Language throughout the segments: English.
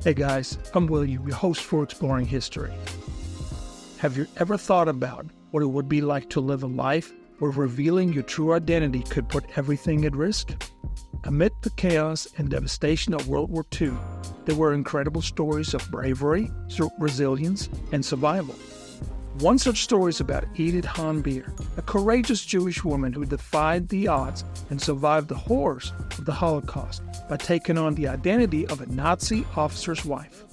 Hey guys, I'm William, your host for Exploring History. Have you ever thought about what it would be like to live a life where revealing your true identity could put everything at risk? Amid the chaos and devastation of World War II, there were incredible stories of bravery, resilience, and survival. One such story is about Edith Hahn Beer, a courageous Jewish woman who defied the odds and survived the horrors of the Holocaust by taking on the identity of a Nazi officer's wife.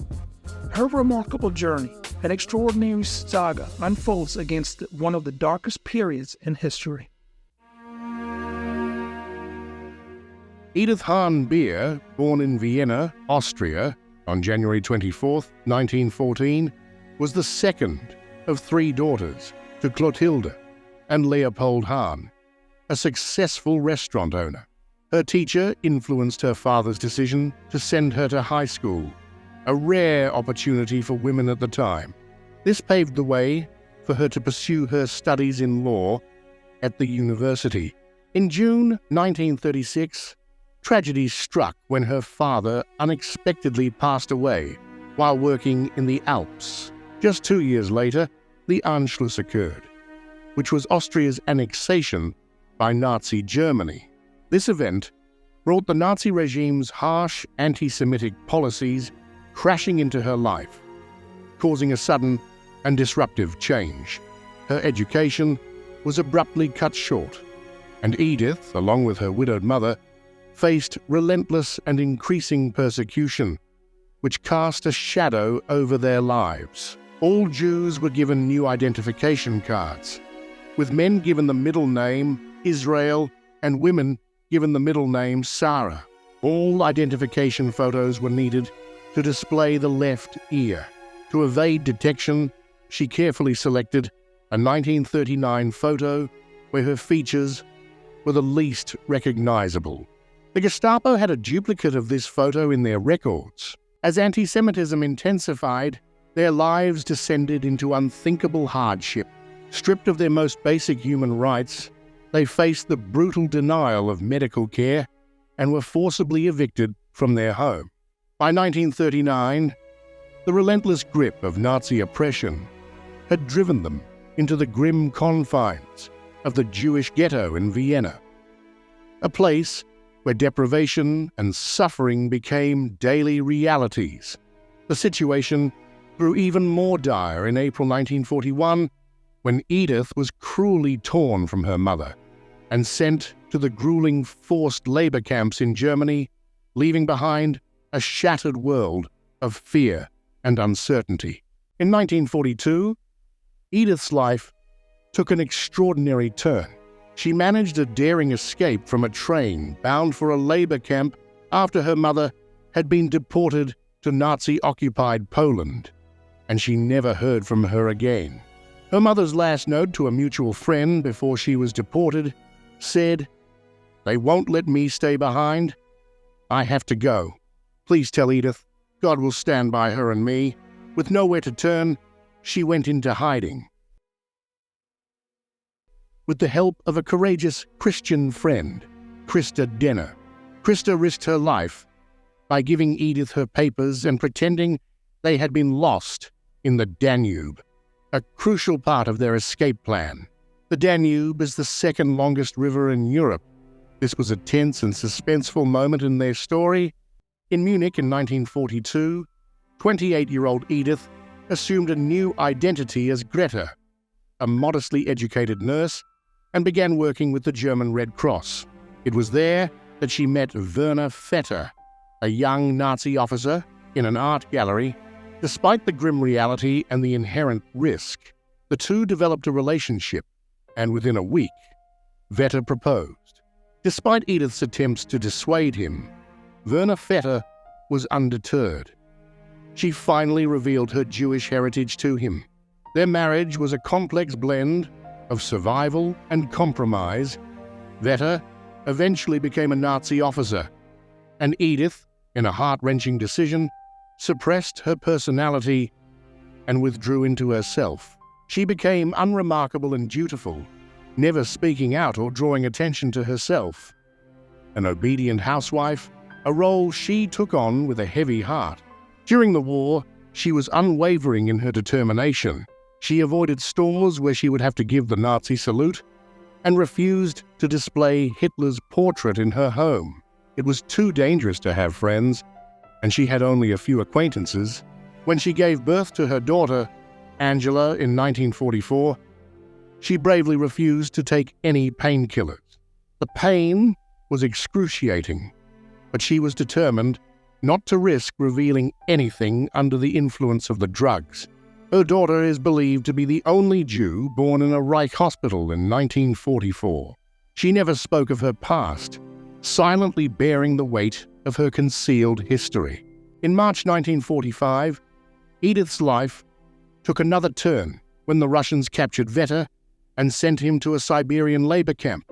Her remarkable journey, an extraordinary saga, unfolds against one of the darkest periods in history. Edith Hahn Beer, born in Vienna, Austria, on January 24, 1914, was the second of three daughters to Clotilde and Leopold Hahn, a successful restaurant owner. Her teacher influenced her father's decision to send her to high school, a rare opportunity for women at the time. This paved the way for her to pursue her studies in law at the university. In June 1936, tragedy struck when her father unexpectedly passed away while working in the Alps. Just 2 years later, the Anschluss occurred, which was Austria's annexation by Nazi Germany. This event brought the Nazi regime's harsh anti-Semitic policies crashing into her life, causing a sudden and disruptive change. Her education was abruptly cut short, and Edith, along with her widowed mother, faced relentless and increasing persecution, which cast a shadow over their lives. All Jews were given new identification cards, with men given the middle name Israel and women given the middle name Sarah. All identification photos were needed to display the left ear. To evade detection, she carefully selected a 1939 photo where her features were the least recognizable. The Gestapo had a duplicate of this photo in their records. As anti-Semitism intensified, their lives descended into unthinkable hardship. Stripped of their most basic human rights, they faced the brutal denial of medical care and were forcibly evicted from their home. By 1939, the relentless grip of Nazi oppression had driven them into the grim confines of the Jewish ghetto in Vienna, a place where deprivation and suffering became daily realities. The situation grew even more dire in April 1941, when Edith was cruelly torn from her mother and sent to the grueling forced labor camps in Germany, leaving behind a shattered world of fear and uncertainty. In 1942, Edith's life took an extraordinary turn. She managed a daring escape from a train bound for a labor camp after her mother had been deported to Nazi-occupied Poland, and she never heard from her again. Her mother's last note to a mutual friend before she was deported said, "They won't let me stay behind. I have to go. Please tell Edith, God will stand by her and me." With nowhere to turn, she went into hiding. With the help of a courageous Christian friend, Christa Denner, Christa risked her life by giving Edith her papers and pretending they had been lost in the Danube, a crucial part of their escape plan. The Danube is the second longest river in Europe. This was a tense and suspenseful moment in their story. In Munich in 1942, 28-year-old Edith assumed a new identity as Greta, a modestly educated nurse, and began working with the German Red Cross. It was there that she met Werner Vetter, a young Nazi officer, in an art gallery. Despite the grim reality and the inherent risk, the two developed a relationship, and within a week, Vetter proposed. Despite Edith's attempts to dissuade him, Werner Vetter was undeterred. She finally revealed her Jewish heritage to him. Their marriage was a complex blend of survival and compromise. Vetter eventually became a Nazi officer, and Edith, in a heart-wrenching decision, suppressed her personality and withdrew into herself. She became unremarkable and dutiful, never speaking out or drawing attention to herself. An obedient housewife, a role she took on with a heavy heart. During the war, she was unwavering in her determination. She avoided stores where she would have to give the Nazi salute and refused to display Hitler's portrait in her home. It was too dangerous to have friends, and she had only a few acquaintances. When she gave birth to her daughter, Angela, in 1944, she bravely refused to take any painkillers. The pain was excruciating, but she was determined not to risk revealing anything under the influence of the drugs. Her daughter is believed to be the only Jew born in a Reich hospital in 1944. She never spoke of her past, silently bearing the weight of her concealed history. In March 1945, Edith's life took another turn when the Russians captured Veta and sent him to a Siberian labor camp.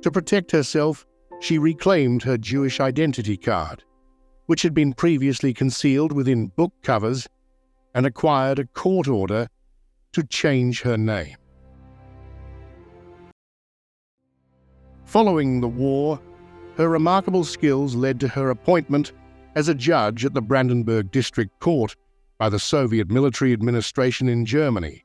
To protect herself, she reclaimed her Jewish identity card, which had been previously concealed within book covers, and acquired a court order to change her name. Following the war, her remarkable skills led to her appointment as a judge at the Brandenburg District Court by the Soviet military administration in Germany.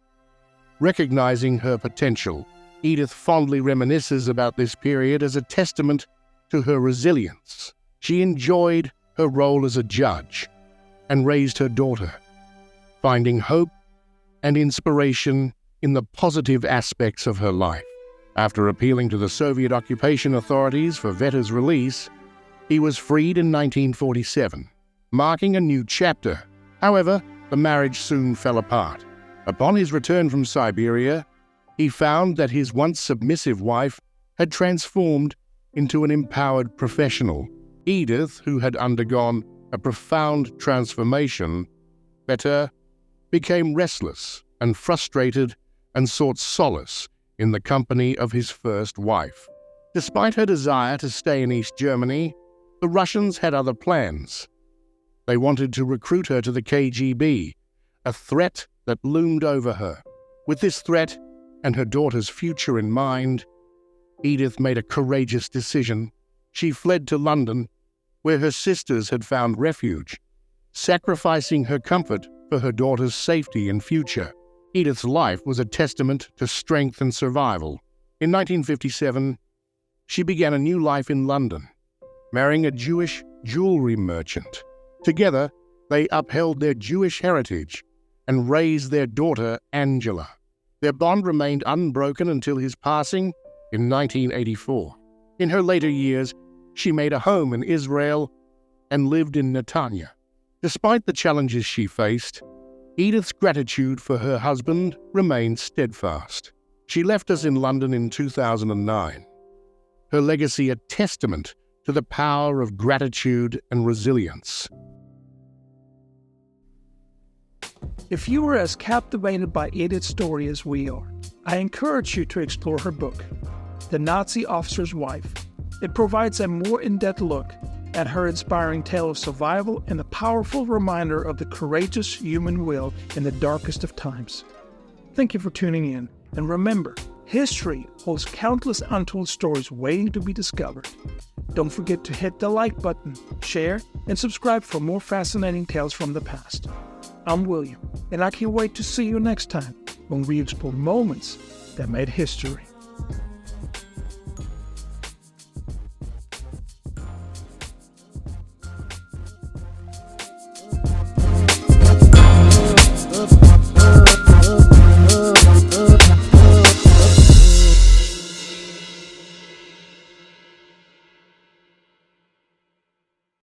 Recognizing her potential, Edith fondly reminisces about this period as a testament to her resilience. She enjoyed her role as a judge and raised her daughter, finding hope and inspiration in the positive aspects of her life. After appealing to the Soviet occupation authorities for Veta's release, he was freed in 1947, marking a new chapter. However, the marriage soon fell apart. Upon his return from Siberia, he found that his once submissive wife had transformed into an empowered professional. Edith, who had undergone a profound transformation, Veta became restless and frustrated and sought solace in the company of his first wife. Despite her desire to stay in East Germany, the Russians had other plans. They wanted to recruit her to the KGB, a threat that loomed over her. With this threat and her daughter's future in mind, Edith made a courageous decision. She fled to London, where her sisters had found refuge, sacrificing her comfort for her daughter's safety and future. Edith's life was a testament to strength and survival. In 1957, she began a new life in London, marrying a Jewish jewelry merchant. Together, they upheld their Jewish heritage and raised their daughter, Angela. Their bond remained unbroken until his passing in 1984. In her later years, she made a home in Israel and lived in Netanya. Despite the challenges she faced, Edith's gratitude for her husband remained steadfast. She left us in London in 2009. Her legacy a testament to the power of gratitude and resilience. If you were as captivated by Edith's story as we are, I encourage you to explore her book, The Nazi Officer's Wife. It provides a more in-depth look at her inspiring tale of survival and a powerful reminder of the courageous human will in the darkest of times. Thank you for tuning in, and remember, history holds countless untold stories waiting to be discovered. Don't forget to hit the like button, share, and subscribe for more fascinating tales from the past. I'm William, and I can't wait to see you next time when we explore moments that made history.